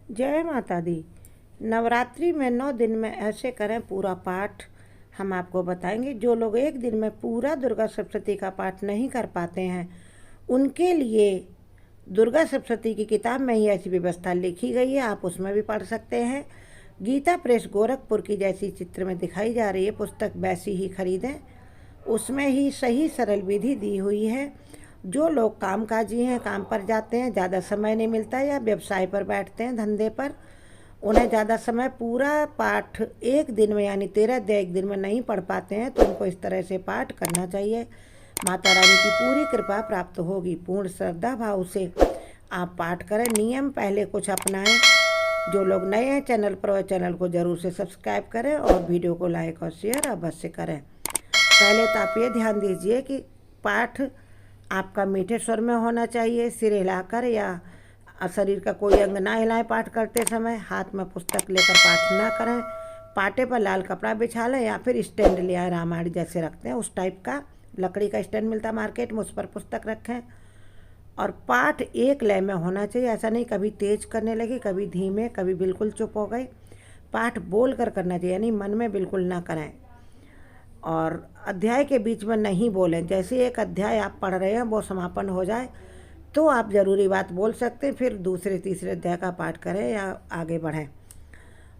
जय माता दी। नवरात्रि में 9 दिन में ऐसे करें पूरा पाठ। हम आपको बताएंगे। जो लोग एक दिन में पूरा दुर्गा सप्तशती का पाठ नहीं कर पाते हैं, उनके लिए दुर्गा सप्तशती की किताब में ही ऐसी व्यवस्था लिखी गई है, आप उसमें भी पढ़ सकते हैं। गीता प्रेस गोरखपुर की जैसी चित्र में दिखाई जा रही है पुस्तक, वैसी ही खरीदें। उसमें ही सही सरल विधि दी हुई है। जो लोग कामकाजी हैं, काम पर जाते हैं, ज़्यादा समय नहीं मिलता, या व्यवसाय पर बैठते हैं, धंधे पर, उन्हें ज़्यादा समय पूरा पाठ एक दिन में यानी 13 अध्याय एक दिन में नहीं पढ़ पाते हैं, तो उनको इस तरह से पाठ करना चाहिए। माता रानी की पूरी कृपा प्राप्त होगी। पूर्ण श्रद्धा भाव से आप पाठ करें। नियम पहले कुछ अपनाएं। जो लोग नए हैं चैनल पर, वह चैनल को ज़रूर से सब्सक्राइब करें और वीडियो को लाइक और शेयर अवश्य करें। पहले तो आप ये ध्यान दीजिए कि पाठ आपका मीठे स्वर में होना चाहिए। सिर हिलाकर या शरीर का कोई अंग ना हिलाएं पाठ करते समय। हाथ में पुस्तक लेकर पाठ ना करें। पाटे पर लाल कपड़ा बिछा लें या फिर स्टैंड ले आए, रामायण जैसे रखते हैं उस टाइप का लकड़ी का स्टैंड मिलता है मार्केट में, उस पर पुस्तक रखें। और पाठ एक लय में होना चाहिए। ऐसा नहीं कभी तेज करने लगे, कभी धीमे, कभी बिल्कुल चुप हो गए। पाठ बोल कर करना चाहिए, यानी मन में बिल्कुल ना करें। और अध्याय के बीच में नहीं बोलें। जैसे एक अध्याय आप पढ़ रहे हैं वो समापन हो जाए तो आप ज़रूरी बात बोल सकते हैं, फिर दूसरे तीसरे अध्याय का पाठ करें या आगे बढ़ें।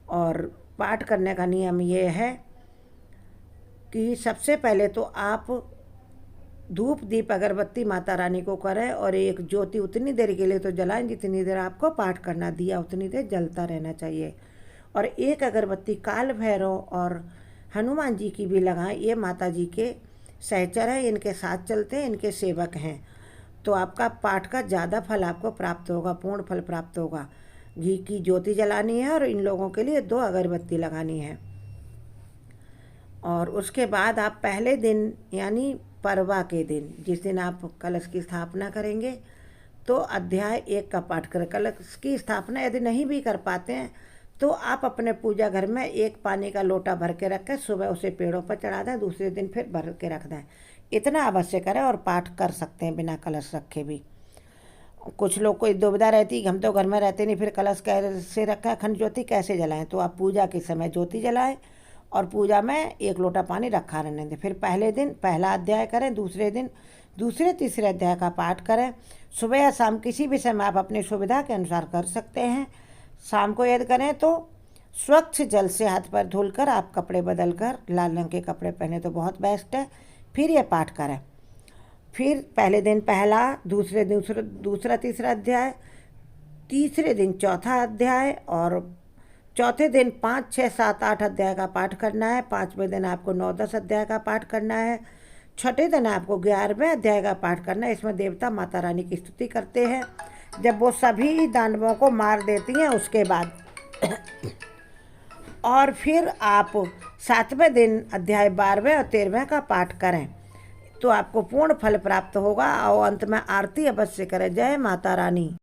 और पाठ करने का नियम ये है कि सबसे पहले तो आप धूप दीप अगरबत्ती माता रानी को करें और एक ज्योति उतनी देर के लिए तो जलाएं जितनी देर आपको पाठ करना दिया उतनी देर जलता रहना चाहिए। और एक अगरबत्ती काल भैरव और हनुमान जी की भी लगाएं। ये माता जी के सहचर हैं, इनके साथ चलते हैं, इनके सेवक हैं, तो आपका पाठ का ज़्यादा फल आपको प्राप्त होगा, पूर्ण फल प्राप्त होगा। घी की ज्योति जलानी है और इन लोगों के लिए 2 अगरबत्ती लगानी है। और उसके बाद आप पहले दिन यानी परवा के दिन, जिस दिन आप कलश की स्थापना करेंगे, तो अध्याय 1 का पाठ करें। कलश की स्थापना यदि नहीं भी कर पाते हैं तो आप अपने पूजा घर में एक पानी का लोटा भर के रखें, सुबह उसे पेड़ों पर चढ़ा दें, दूसरे दिन फिर भर के रख दें। इतना अवश्य करें और पाठ कर सकते हैं बिना कलश रखे भी। कुछ लोग को दुविधा रहती है, हम तो घर में रहते नहीं, फिर कलश कैसे रखा है, अखंड ज्योति कैसे जलाएं। तो आप पूजा के समय ज्योति जलाएं और पूजा में 1 लोटा पानी रखा रहने दें। फिर पहले दिन पहला अध्याय करें, दूसरे दिन दूसरे तीसरे अध्याय का पाठ करें। सुबह या शाम किसी भी समय आप अपनी सुविधा के अनुसार कर सकते हैं। शाम को यदि करें तो स्वच्छ जल से हाथ पैर धुलकर आप कपड़े बदल कर, लाल रंग के कपड़े पहने तो बहुत बेस्ट है, फिर ये पाठ करें। फिर पहले दिन पहला, दूसरे दिन दूसरा तीसरा अध्याय, तीसरे दिन चौथा अध्याय, और चौथे दिन 5, 6, 7, 8 अध्याय का पाठ करना है। 5वें दिन आपको 9, 10 अध्याय का पाठ करना है। छठे दिन आपको 11वें अध्याय का पाठ करना है। इसमें देवता माता रानी की स्तुति करते हैं जब वो सभी दानवों को मार देती हैं उसके बाद। और फिर आप 7वें दिन अध्याय 12वें और 13वें का पाठ करें तो आपको पूर्ण फल प्राप्त होगा। और अंत में आरती अवश्य करें। जय माता रानी।